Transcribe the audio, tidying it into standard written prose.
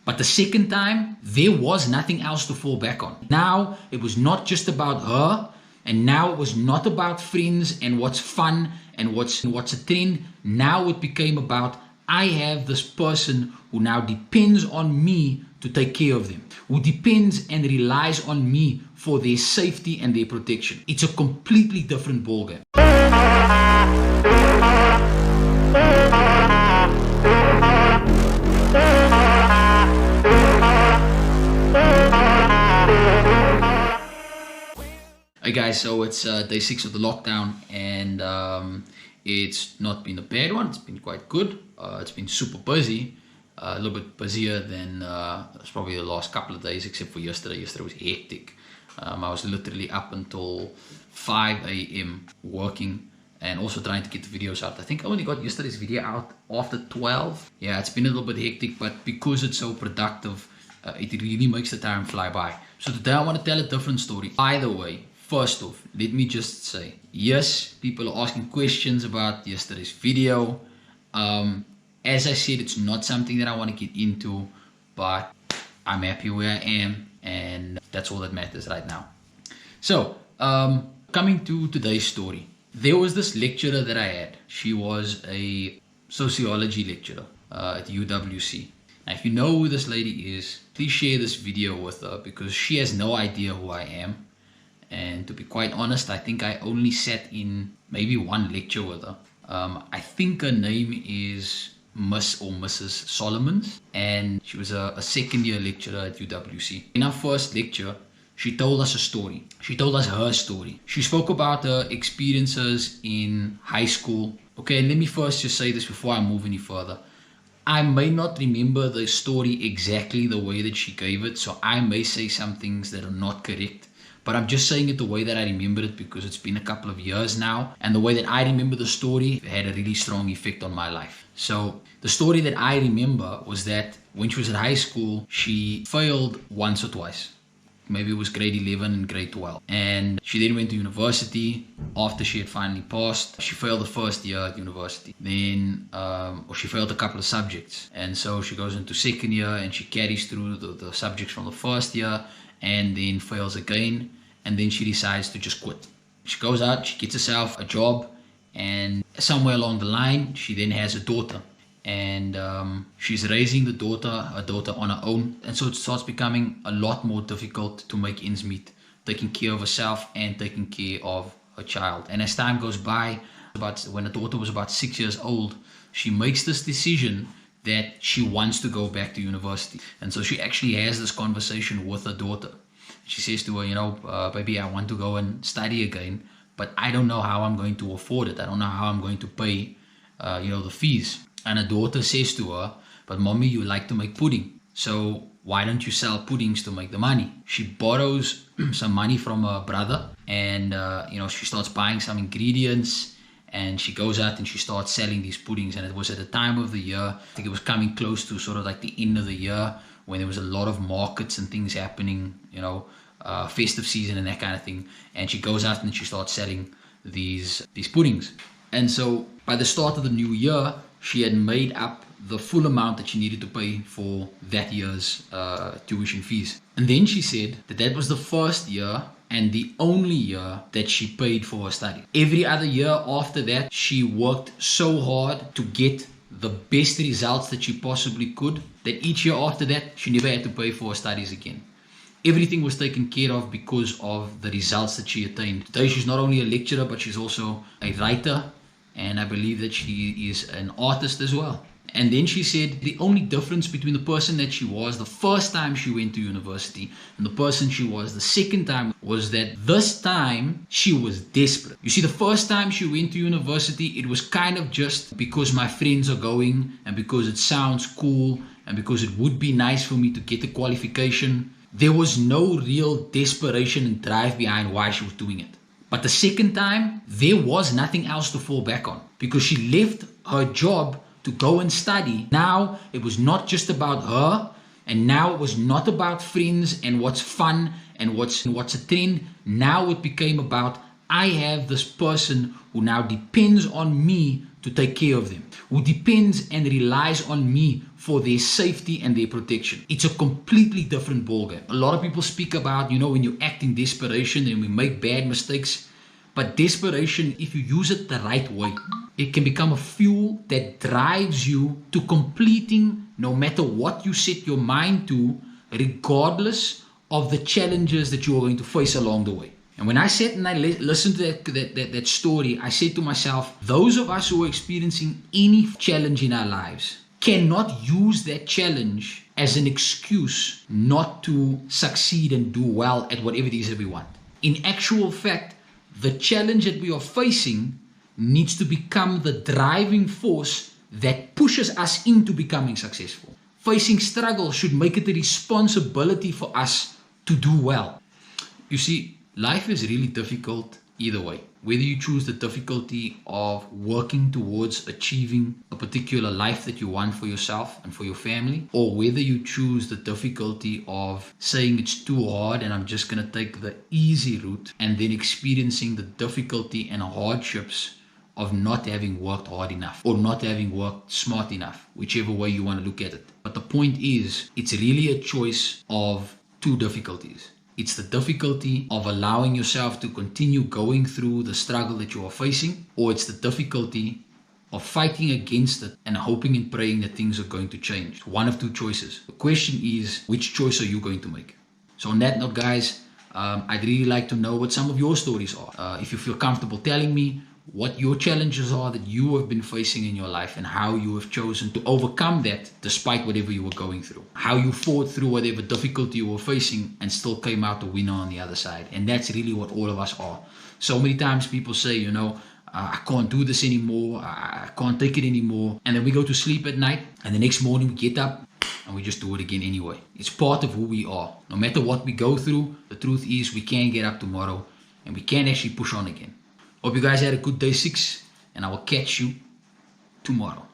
But the second time, there was nothing else to fall back on. Now, it was not just about her, and now it was not about friends and what's fun and what's a trend. Now it became about, I have this person who now depends on me to take care of them, who depends and relies on me for their safety and their protection. It's a completely different ballgame. Hey guys, so it's day 6 of the lockdown, and it's not been a bad one. It's been quite good. It's been super busy, a little bit busier than probably the last couple of days, except for yesterday. Yesterday was hectic. I was literally up until 5 a.m. working and also trying to get the videos out. I think I only got yesterday's video out after 12. Yeah, it's been a little bit hectic, but because it's so productive, it really makes the time fly by. So today I want to tell a different story. By the way, first off, let me just say, yes, people are asking questions about yesterday's video. As I said, it's not something that I want to get into, but I'm happy where I am, and that's all that matters right now. So, coming to today's story. There was this lecturer that I had. She was a sociology lecturer at UWC. Now, if you know who this lady is, please share this video with her, because she has no idea who I am. And to be quite honest, I think I only sat in maybe one lecture with her. I think her name is Miss or Mrs. Solomons, and she was a second year lecturer at UWC. In our first lecture, she told us a story. She told us her story. She spoke about her experiences in high school. Okay, and let me first just say this before I move any further. I may not remember the story exactly the way that she gave it, so I may say some things that are not correct. But I'm just saying it the way that I remember it, because it's been a couple of years now, and the way that I remember the story had a really strong effect on my life. So the story that I remember was that when she was in high school, she failed once or twice. Maybe it was grade 11 and grade 12. And she then went to university. After she had finally passed, she failed the first year at university. Then, or she failed a couple of subjects. And so she goes into second year and she carries through the subjects from the first year, and then fails again, and then she decides to just quit. She goes out, she gets herself a job, and somewhere along the line, she then has a daughter. And she's raising her daughter on her own, and so it starts becoming a lot more difficult to make ends meet, taking care of herself and taking care of her child. And as time goes by, when her daughter was about 6 years old, she makes this decision that she wants to go back to university. And so she actually has this conversation with her daughter. She says to her, baby, I want to go and study again, but I don't know how I'm going to afford it. I don't know how I'm going to pay, the fees. And her daughter says to her, but mommy, you like to make pudding. So why don't you sell puddings to make the money? She borrows some money from her brother, and, she starts buying some ingredients, and she goes out and she starts selling these puddings. And it was at the time of the year, I think it was coming close to sort of like the end of the year, when there was a lot of markets and things happening, festive season and that kind of thing. And she goes out and she starts selling these puddings. And so by the start of the new year, she had made up the full amount that she needed to pay for that year's tuition fees. And then she said that was the first year and the only year that she paid for her study. Every other year after that, she worked so hard to get the best results that she possibly could, that each year after that, she never had to pay for her studies again. Everything was taken care of because of the results that she attained. Today, she's not only a lecturer, but she's also a writer, and I believe that she is an artist as well. And then she said the only difference between the person that she was the first time she went to university and the person she was the second time was that this time she was desperate. You see, the first time she went to university, it was kind of just because my friends are going and because it sounds cool and because it would be nice for me to get a qualification. There was no real desperation and drive behind why she was doing it. But the second time, there was nothing else to fall back on, because she left her job to go and study. Now it was not just about her, and now it was not about friends and what's fun and what's a trend. Now it became about, I have this person who now depends on me to take care of them, who depends and relies on me for their safety and their protection. It's a completely different ballgame. A lot of people speak about, when you act in desperation and we make bad mistakes. But desperation, if you use it the right way, it can become a fuel that drives you to completing no matter what you set your mind to, regardless of the challenges that you are going to face along the way. And when I sat and I listened to that story, I said to myself, those of us who are experiencing any challenge in our lives cannot use that challenge as an excuse not to succeed and do well at whatever it is that we want. In actual fact, the challenge that we are facing needs to become the driving force that pushes us into becoming successful. Facing struggle should make it a responsibility for us to do well. You see, life is really difficult either way. Whether you choose the difficulty of working towards achieving a particular life that you want for yourself and for your family, or whether you choose the difficulty of saying it's too hard and I'm just going to take the easy route, and then experiencing the difficulty and hardships of not having worked hard enough or not having worked smart enough, whichever way you want to look at it. But the point is, it's really a choice of two difficulties. It's the difficulty of allowing yourself to continue going through the struggle that you are facing, or it's the difficulty of fighting against it and hoping and praying that things are going to change. One of two choices. The question is, which choice are you going to make? So on that note, guys, I'd really like to know what some of your stories are. If you feel comfortable telling me what your challenges are that you have been facing in your life and how you have chosen to overcome that despite whatever you were going through. How you fought through whatever difficulty you were facing and still came out a winner on the other side. And that's really what all of us are. So many times people say, I can't do this anymore. I can't take it anymore. And then we go to sleep at night and the next morning we get up and we just do it again anyway. It's part of who we are. No matter what we go through, the truth is we can get up tomorrow and we can actually push on again. Hope you guys had a good day 6, and I will catch you tomorrow.